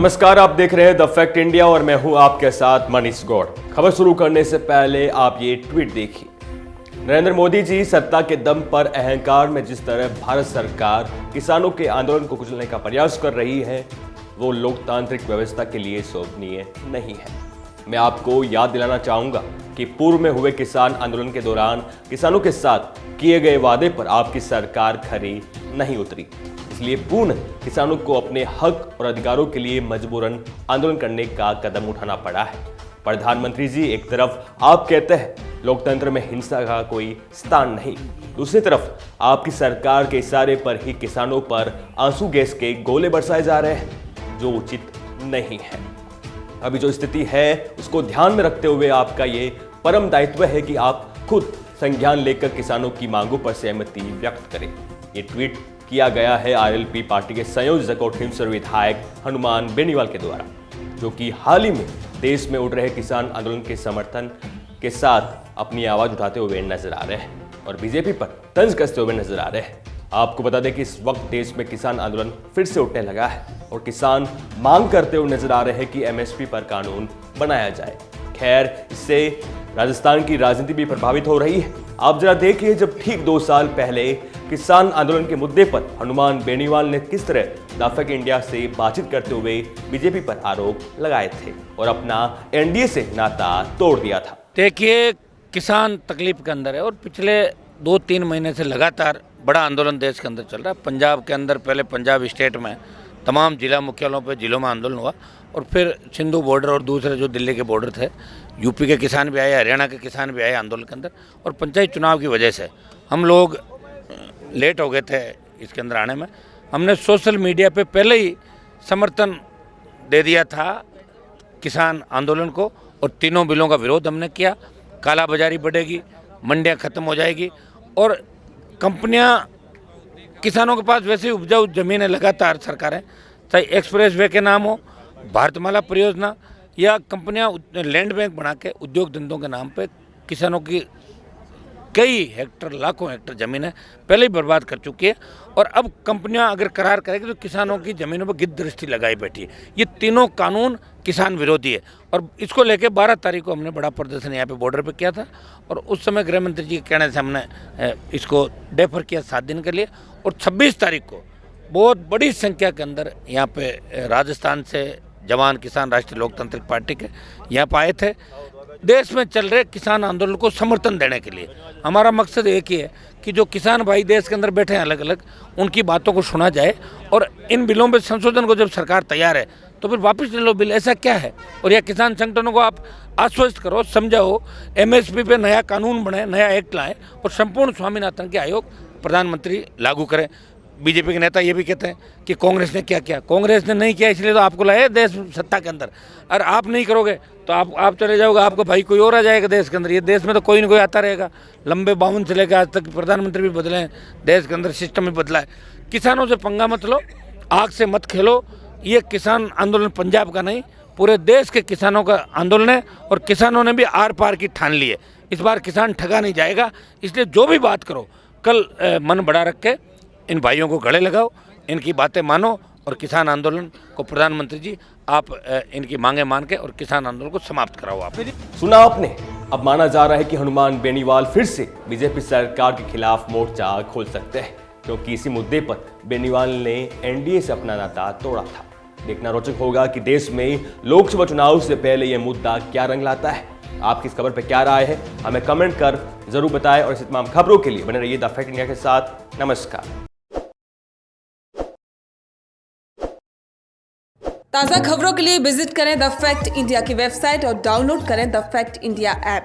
नमस्कार, आप देख रहे हैं द फैक्ट इंडिया और मैं हूं आपके साथ मनीष गौड़। खबर शुरू करने से पहले आप ये ट्वीट देखिए। नरेंद्र मोदी जी सत्ता के दम पर अहंकार में जिस तरह भारत सरकार किसानों के आंदोलन को कुचलने का प्रयास कर रही है, वो लोकतांत्रिक व्यवस्था के लिए शोभनीय नहीं है। मैं आपको याद दिलाना चाहूंगा कि पूर्व में हुए किसान आंदोलन के दौरान किसानों के साथ किए गए वादे पर आपकी सरकार खरी नहीं उतरी। इसलिए पूर्ण किसानों को अपने हक और अधिकारों के लिए मजबूरन आंदोलन करने का कदम उठाना पड़ा है। प्रधानमंत्री जी, एक तरफ आप कहते हैं लोकतंत्र में हिंसा का कोई स्थान नहीं, दूसरी तरफ आपकी सरकार के इशारे पर ही किसानों पर आंसू गैस के गोले बरसाए जा रहे हैं, जो उचित नहीं है। अभी जो स्थिति है उसको ध्यान में रखते हुए आपका ये परम दायित्व है कि आप खुद संज्ञान लेकर किसानों की मांगों पर सहमति व्यक्त करें। ये ट्वीट किया गया है आरएलपी पार्टी के संयोजक और खिमसर विधायक हनुमान बेनीवाल के द्वारा, जो कि हाल ही में देश में उड़ रहे किसान आंदोलन के समर्थन के साथ अपनी आवाज उठाते हुए नजर आ रहे हैं और बीजेपी पर तंज कसते हुए नजर आ रहे हैं। आपको बता दें कि इस वक्त देश में किसान आंदोलन फिर से उठने लगा है और किसान मांग करते हुए नजर आ रहे हैं कि एमएसपी पर कानून बनाया जाए। खैर, इससे राजस्थान की राजनीति भी प्रभावित हो रही है। आप जरा देखिए, जब ठीक 2 साल पहले किसान आंदोलन के मुद्दे पर हनुमान बेनीवाल ने किस तरह द फैक्ट इंडिया से बातचीत करते हुए बीजेपी पर आरोप लगाए थे और अपना एनडीए से नाता तोड़ दिया था। देखिए, किसान तकलीफ के अंदर है और पिछले 2-3 महीने से लगातार बड़ा आंदोलन देश के अंदर चल रहा है। पंजाब के अंदर पहले पंजाब स्टेट में तमाम जिला मुख्यालयों पे जिलों में आंदोलन हुआ और फिर सिंधु बॉर्डर और दूसरे जो दिल्ली के बॉर्डर थे, यूपी के किसान भी आए, हरियाणा के किसान भी आए आंदोलन के अंदर। और पंचायत चुनाव की वजह से हम लोग लेट हो गए थे इसके अंदर आने में। हमने सोशल मीडिया पे पहले ही समर्थन दे दिया था किसान आंदोलन को और तीनों बिलों का विरोध हमने किया। काला बाजारी बढ़ेगी, मंडियाँ खत्म हो जाएगी और कंपनियां, किसानों के पास वैसे ही उपजाऊ ज़मीनें लगातार सरकारें, चाहे एक्सप्रेस वे के नाम हो, भारतमाला परियोजना या कंपनियां लैंड बैंक बना के उद्योग धंधों के नाम पे किसानों की कई हेक्टर, लाखों हेक्टर ज़मीनें पहले ही बर्बाद कर चुकी है। और अब कंपनियां अगर करार करेगी तो किसानों की ज़मीनों पर गिद्ध दृष्टि लगाई बैठी है। ये तीनों कानून किसान विरोधी है और इसको लेके 12 तारीख को हमने बड़ा प्रदर्शन यहाँ पे बॉर्डर पे किया था और उस समय गृह मंत्री जी के कहने से हमने इसको डेफर किया 7 दिन के लिए। और 26 तारीख को बहुत बड़ी संख्या के अंदर यहाँ पे राजस्थान से जवान किसान राष्ट्रीय लोकतांत्रिक पार्टी के यहाँ पर आए थे, देश में चल रहे किसान आंदोलन को समर्थन देने के लिए। हमारा मकसद एक ही है कि जो किसान भाई देश के अंदर बैठे हैं अलग अलग, उनकी बातों को सुना जाए और इन बिलों में संशोधन को जब सरकार तैयार है तो फिर वापस ले लो बिल, ऐसा क्या है। और यह किसान संगठनों को आप आश्वस्त करो, समझाओ, एमएसपी पे नया कानून बने, नया एक्ट लाएं और संपूर्ण स्वामीनाथन के आयोग प्रधानमंत्री लागू करें। बीजेपी के नेता ये भी कहते हैं कि कांग्रेस ने क्या किया। कांग्रेस ने नहीं किया इसलिए तो आपको लाए देश सत्ता के अंदर। और आप नहीं करोगे तो आप चले जाओगे, आपको भाई कोई और आ जाएगा देश के अंदर। ये देश में तो कोई ना कोई आता रहेगा। लंबे 52 से लेकर आज तक प्रधानमंत्री भी बदले हैं, देश के अंदर सिस्टम भी बदला है। किसानों से पंगा मत लो, आग से मत खेलो। ये किसान आंदोलन पंजाब का नहीं, पूरे देश के किसानों का आंदोलन है और किसानों ने भी आर पार की ठान ली है। इस बार किसान ठगा नहीं जाएगा। इसलिए जो भी बात करो, कल मन बड़ा रख के इन भाइयों को गले लगाओ, इनकी बातें मानो और किसान आंदोलन को प्रधानमंत्री जी आप इनकी मांगे मान के और किसान आंदोलन को समाप्त कराओ। आप सुना आपने। अब माना जा रहा है कि हनुमान बेनीवाल फिर से बीजेपी सरकार के खिलाफ मोर्चा खोल सकते हैं, क्योंकि इसी मुद्दे पर बेनीवाल ने एनडीए से अपना नाता तोड़ा था। देखना रोचक होगा कि देश में लोकसभा चुनाव से पहले यह मुद्दा क्या रंग लाता है। आपकी इस खबर पर क्या राय है, हमें कमेंट कर जरूर बताएं और इस तमाम खबरों के लिए बने रहिए द फैक्ट इंडिया के साथ। नमस्कार। ताज़ा खबरों के लिए विजिट करें द फैक्ट इंडिया की वेबसाइट और डाउनलोड करें द फैक्ट इंडिया ऐप।